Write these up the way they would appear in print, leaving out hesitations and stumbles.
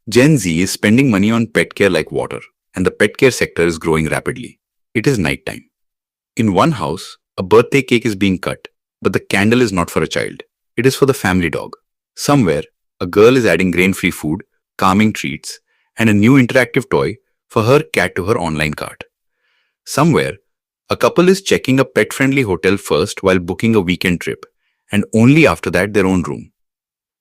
Gen Z is spending money on pet care like water, and the pet care sector is growing rapidly. It is nighttime. In one house, a birthday cake is being cut, but the candle is not for a child. It is for the family dog. Somewhere, a girl is adding grain-free food, calming treats, and a new interactive toy for her cat to her online cart. Somewhere, a couple is checking a pet-friendly hotel first while booking a weekend trip, and only after that their own room.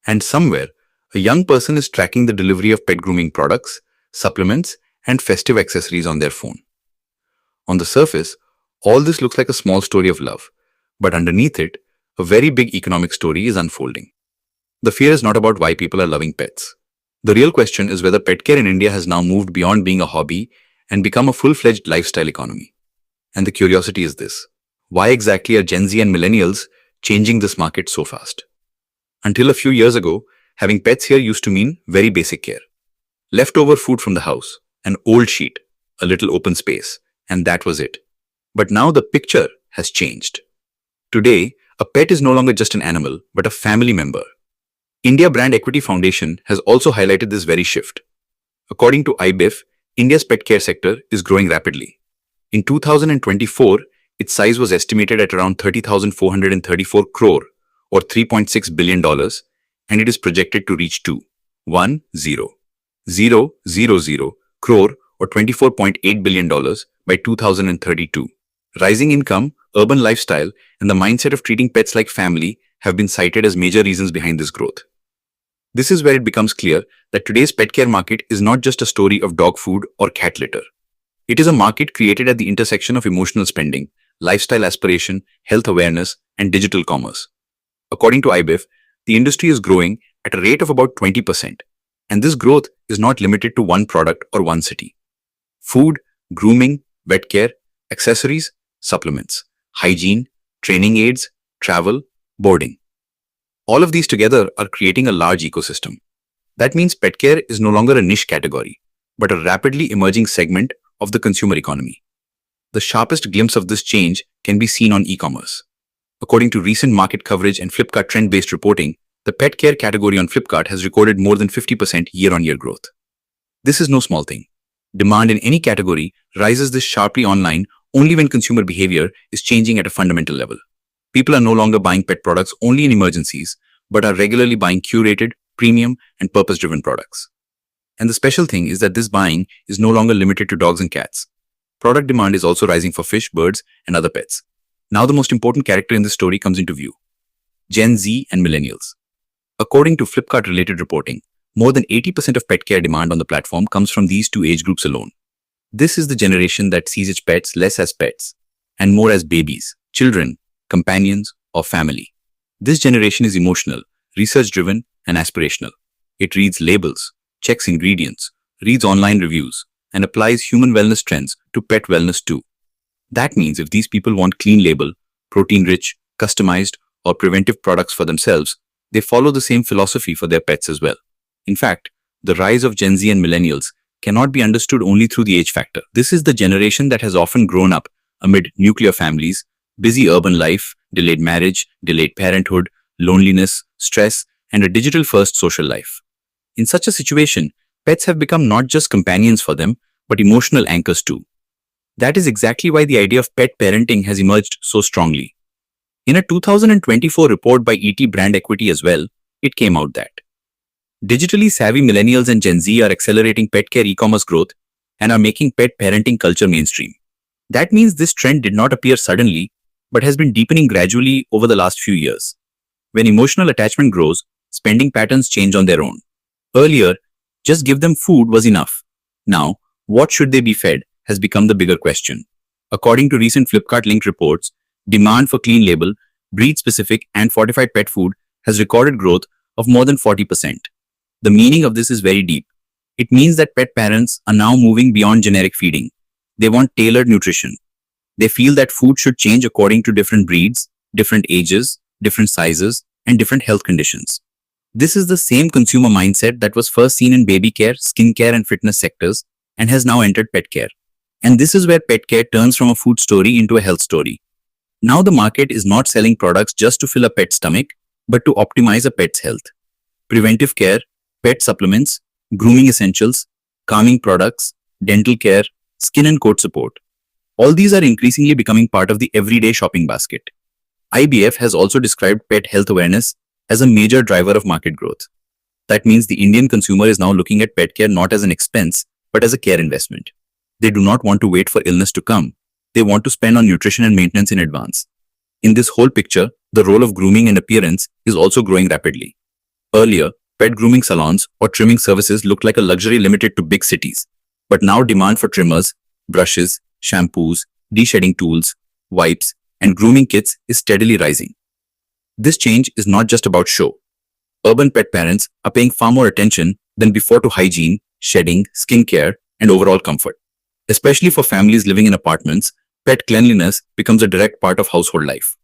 And somewhere, a young person is tracking the delivery of pet grooming products, supplements, and festive accessories on their phone. On the surface, all this looks like a small story of love, but underneath it, a very big economic story is unfolding. The fear is not about why people are loving pets. The real question is whether pet care in India has now moved beyond being a hobby and become a full-fledged lifestyle economy. And the curiosity is this: why exactly are Gen Z and Millennials changing this market so fast? Until a few years ago, having pets here used to mean very basic care. Leftover food from the house, an old sheet, a little open space, and that was it. But now the picture has changed. Today, a pet is no longer just an animal, but a family member. India Brand Equity Foundation has also highlighted this very shift. According to IBIF, India's pet care sector is growing rapidly. In 2024, its size was estimated at around 30,434 crore or $3.6 billion, and it is projected to reach 2,100,000 crore or $24.8 billion by 2032. Rising income, urban lifestyle, and the mindset of treating pets like family have been cited as major reasons behind this growth. This is where it becomes clear that today's pet care market is not just a story of dog food or cat litter. It is a market created at the intersection of emotional spending, lifestyle aspiration, health awareness, and digital commerce. According to IBIF, the industry is growing at a rate of about 20%, and this growth is not limited to one product or one city. Food, grooming, vet care, accessories, supplements, hygiene, training aids, travel, boarding. All of these together are creating a large ecosystem. That means pet care is no longer a niche category, but a rapidly emerging segment of the consumer economy. The sharpest glimpse of this change can be seen on e-commerce. According to recent market coverage and Flipkart trend-based reporting, the pet care category on Flipkart has recorded more than 50% year-on-year growth. This is no small thing. Demand in any category rises this sharply online only when consumer behavior is changing at a fundamental level. People are no longer buying pet products only in emergencies, but are regularly buying curated, premium, and purpose-driven products. And the special thing is that this buying is no longer limited to dogs and cats. Product demand is also rising for fish, birds, and other pets. Now the most important character in this story comes into view: Gen Z and Millennials. According to Flipkart-related reporting, more than 80% of pet care demand on the platform comes from these two age groups alone. This is the generation that sees its pets less as pets and more as babies, children, companions, or family. This generation is emotional, research-driven, and aspirational. It reads labels, checks ingredients, reads online reviews, and applies human wellness trends to pet wellness too. That means if these people want clean label, protein-rich, customized, or preventive products for themselves, they follow the same philosophy for their pets as well. In fact, the rise of Gen Z and Millennials cannot be understood only through the age factor. This is the generation that has often grown up amid nuclear families, busy urban life, delayed marriage, delayed parenthood, loneliness, stress, and a digital-first social life. In such a situation, pets have become not just companions for them, but emotional anchors too. That is exactly why the idea of pet parenting has emerged so strongly. In a 2024 report by ET Brand Equity as well, it came out that digitally savvy millennials and Gen Z are accelerating pet care e-commerce growth and are making pet parenting culture mainstream. That means this trend did not appear suddenly, but has been deepening gradually over the last few years. When emotional attachment grows, spending patterns change on their own. Earlier, just give them food was enough. Now, what should they be fed has become the bigger question. According to recent Flipkart-linked reports, demand for clean label, breed-specific, and fortified pet food has recorded growth of more than 40%. The meaning of this is very deep. It means that pet parents are now moving beyond generic feeding. They want tailored nutrition. They feel that food should change according to different breeds, different ages, different sizes, and different health conditions. This is the same consumer mindset that was first seen in baby care, skin care, and fitness sectors and has now entered pet care. And this is where pet care turns from a food story into a health story. Now the market is not selling products just to fill a pet's stomach, but to optimize a pet's health. Preventive care, pet supplements, grooming essentials, calming products, dental care, skin and coat support. All these are increasingly becoming part of the everyday shopping basket. IBF has also described pet health awareness as a major driver of market growth. That means the Indian consumer is now looking at pet care not as an expense, but as a care investment. They do not want to wait for illness to come. They want to spend on nutrition and maintenance in advance. In this whole picture, the role of grooming and appearance is also growing rapidly. Earlier, pet grooming salons or trimming services looked like a luxury limited to big cities. But now demand for trimmers, brushes, shampoos, de-shedding tools, wipes, and grooming kits is steadily rising. This change is not just about show. Urban pet parents are paying far more attention than before to hygiene, shedding, skincare, and overall comfort. Especially for families living in apartments, pet cleanliness becomes a direct part of household life.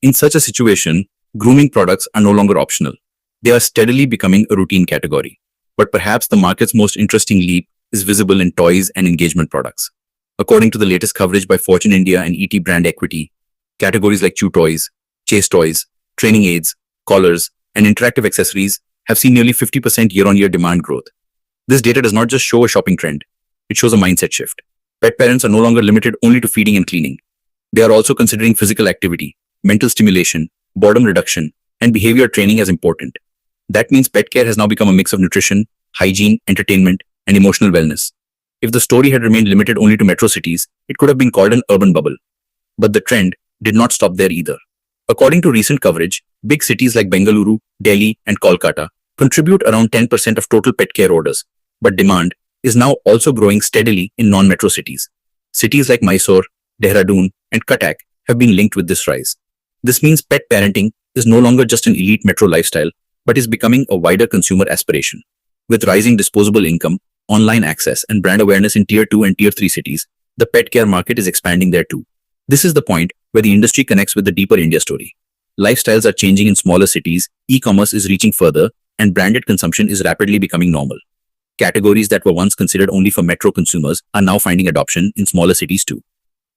In such a situation, grooming products are no longer optional. They are steadily becoming a routine category. But perhaps the market's most interesting leap is visible in toys and engagement products. According to the latest coverage by Fortune India and ET Brand Equity, categories like chew toys, chase toys, training aids, collars, and interactive accessories have seen nearly 50% year-on-year demand growth. This data does not just show a shopping trend, it shows a mindset shift. Pet parents are no longer limited only to feeding and cleaning. They are also considering physical activity, mental stimulation, boredom reduction, and behavior training as important. That means pet care has now become a mix of nutrition, hygiene, entertainment, and emotional wellness. If the story had remained limited only to metro cities, it could have been called an urban bubble. But the trend did not stop there either. According to recent coverage, big cities like Bengaluru, Delhi, and Kolkata contribute around 10% of total pet care orders, but demand is now also growing steadily in non-metro cities. Cities like Mysore, Dehradun, and Cuttack have been linked with this rise. This means pet parenting is no longer just an elite metro lifestyle, but is becoming a wider consumer aspiration. With rising disposable income, online access, and brand awareness in Tier 2 and Tier 3 cities, the pet care market is expanding there too. This is the point where the industry connects with the deeper India story. Lifestyles are changing in smaller cities, e-commerce is reaching further, and branded consumption is rapidly becoming normal. Categories that were once considered only for metro consumers are now finding adoption in smaller cities too.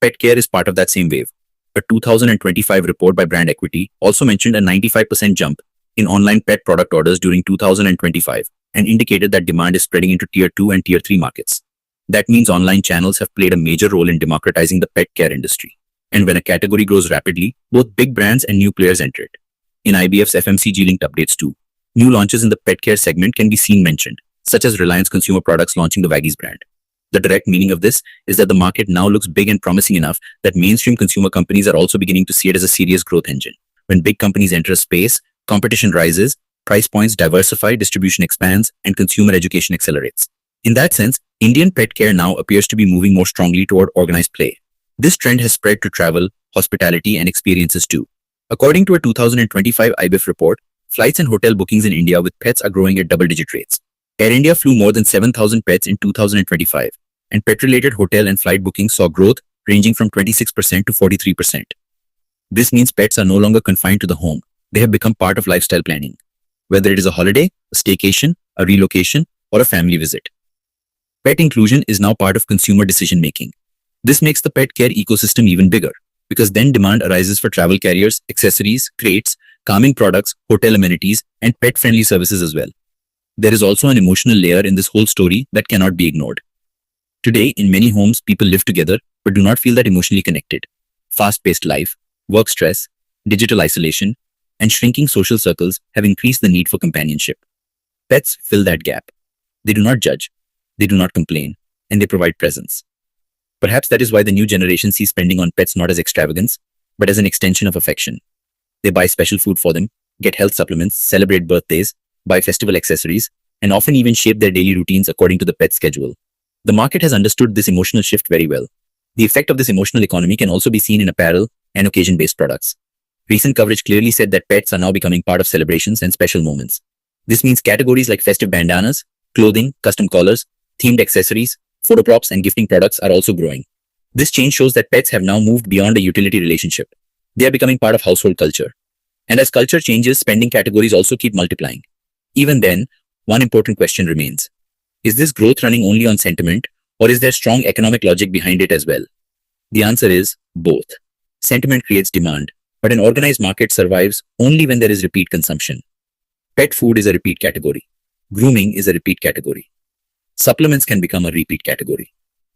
Pet care is part of that same wave. A 2025 report by Brand Equity also mentioned a 95% jump in online pet product orders during 2025 and indicated that demand is spreading into Tier 2 and Tier 3 markets. That means online channels have played a major role in democratizing the pet care industry. And when a category grows rapidly, both big brands and new players enter it. In IBF's FMCG-linked updates too, new launches in the pet care segment can be seen mentioned, such as Reliance Consumer Products launching the 𝐼𝐥𝐥𝐵 brand. The direct meaning of this is that the market now looks big and promising enough that mainstream consumer companies are also beginning to see it as a serious growth engine. When big companies enter a space, competition rises, price points diversify, distribution expands, and consumer education accelerates. In that sense, Indian pet care now appears to be moving more strongly toward organized play. This trend has spread to travel, hospitality, and experiences too. According to a 2025 IBIF report, flights and hotel bookings in India with pets are growing at double-digit rates. Air India flew more than 7,000 pets in 2025, and pet-related hotel and flight bookings saw growth ranging from 26% to 43%. This means pets are no longer confined to the home. They have become part of lifestyle planning, whether it is a holiday, a staycation, a relocation, or a family visit. Pet inclusion is now part of consumer decision-making. This makes the pet care ecosystem even bigger, because then demand arises for travel carriers, accessories, crates, calming products, hotel amenities, and pet-friendly services as well. There is also an emotional layer in this whole story that cannot be ignored. Today, in many homes, people live together but do not feel that emotionally connected. Fast-paced life, work stress, digital isolation, and shrinking social circles have increased the need for companionship. Pets fill that gap. They do not judge, they do not complain, and they provide presence. Perhaps that is why the new generation sees spending on pets not as extravagance, but as an extension of affection. They buy special food for them, get health supplements, celebrate birthdays, buy festival accessories, and often even shape their daily routines according to the pet schedule. The market has understood this emotional shift very well. The effect of this emotional economy can also be seen in apparel and occasion-based products. Recent coverage clearly said that pets are now becoming part of celebrations and special moments. This means categories like festive bandanas, clothing, custom collars, themed accessories, photo props, and gifting products are also growing. This change shows that pets have now moved beyond a utility relationship. They are becoming part of household culture. And as culture changes, spending categories also keep multiplying. Even then, one important question remains. Is this growth running only on sentiment, or is there strong economic logic behind it as well? The answer is both. Sentiment creates demand, but an organized market survives only when there is repeat consumption. Pet food is a repeat category. Grooming is a repeat category. Supplements can become a repeat category.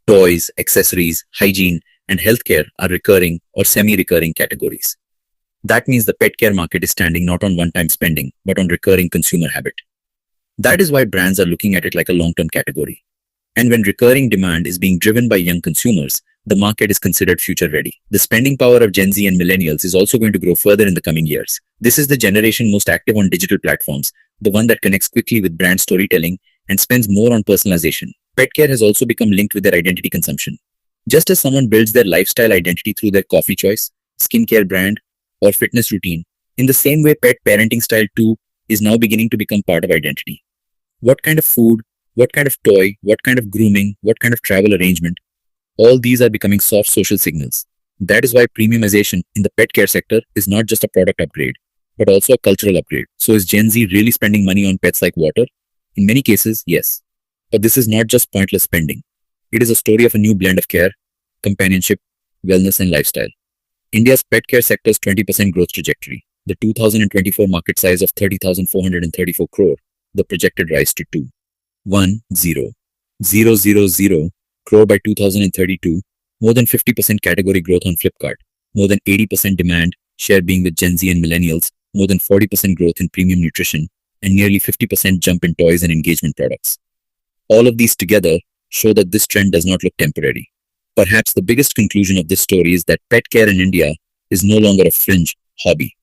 Toys, accessories, hygiene, and healthcare are recurring or semi-recurring categories. That means the pet care market is standing not on one-time spending, but on recurring consumer habit. That is why brands are looking at it like a long-term category. And when recurring demand is being driven by young consumers, the market is considered future-ready. The spending power of Gen Z and millennials is also going to grow further in the coming years. This is the generation most active on digital platforms, the one that connects quickly with brand storytelling and spends more on personalization. Pet care has also become linked with their identity consumption. Just as someone builds their lifestyle identity through their coffee choice, skincare brand, or fitness routine, in the same way pet parenting style too is now beginning to become part of identity. What kind of food, what kind of toy, what kind of grooming, what kind of travel arrangement, all these are becoming soft social signals. That is why premiumization in the pet care sector is not just a product upgrade, but also a cultural upgrade. So is Gen Z really spending money on pets like water? In many cases, yes. But this is not just pointless spending. It is a story of a new blend of care, companionship, wellness, and lifestyle. India's pet care sector's 20% growth trajectory, the 2024 market size of 30,434 crore, the projected rise to 2,10,000 crore by 2032, more than 50% category growth on Flipkart, more than 80% demand share being with Gen Z and millennials, more than 40% growth in premium nutrition, and nearly 50% jump in toys and engagement products. All of these together show that this trend does not look temporary. Perhaps the biggest conclusion of this story is that pet care in India is no longer a fringe hobby,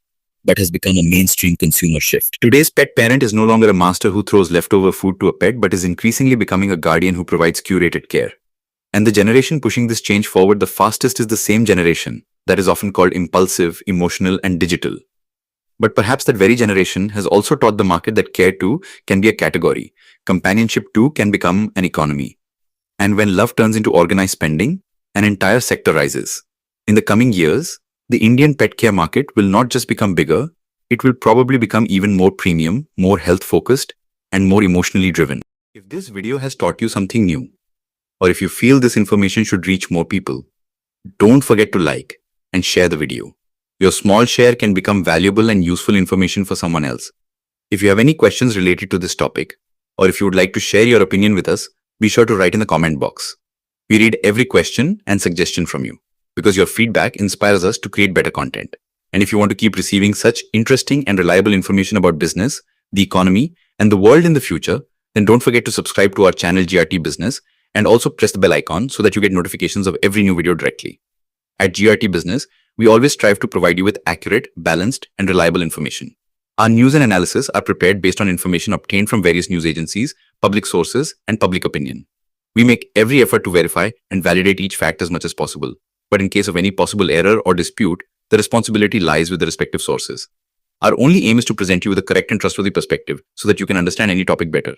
but has become a mainstream consumer shift. Today's pet parent is no longer a master who throws leftover food to a pet, but is increasingly becoming a guardian who provides curated care. And the generation pushing this change forward the fastest is the same generation that is often called impulsive, emotional, and digital. But perhaps that very generation has also taught the market that care too can be a category. Companionship too can become an economy. And when love turns into organized spending, an entire sector rises. In the coming years, the Indian pet care market will not just become bigger, it will probably become even more premium, more health-focused, and more emotionally driven. If this video has taught you something new, or if you feel this information should reach more people, don't forget to like and share the video. Your small share can become valuable and useful information for someone else. If you have any questions related to this topic, or if you would like to share your opinion with us, be sure to write in the comment box. We read every question and suggestion from you, because your feedback inspires us to create better content. And if you want to keep receiving such interesting and reliable information about business, the economy, and the world in the future, then don't forget to subscribe to our channel GRT Business and also press the bell icon so that you get notifications of every new video directly. At GRT Business, we always strive to provide you with accurate, balanced, and reliable information. Our news and analysis are prepared based on information obtained from various news agencies, public sources, and public opinion. We make every effort to verify and validate each fact as much as possible. But in case of any possible error or dispute, the responsibility lies with the respective sources. Our only aim is to present you with a correct and trustworthy perspective so that you can understand any topic better.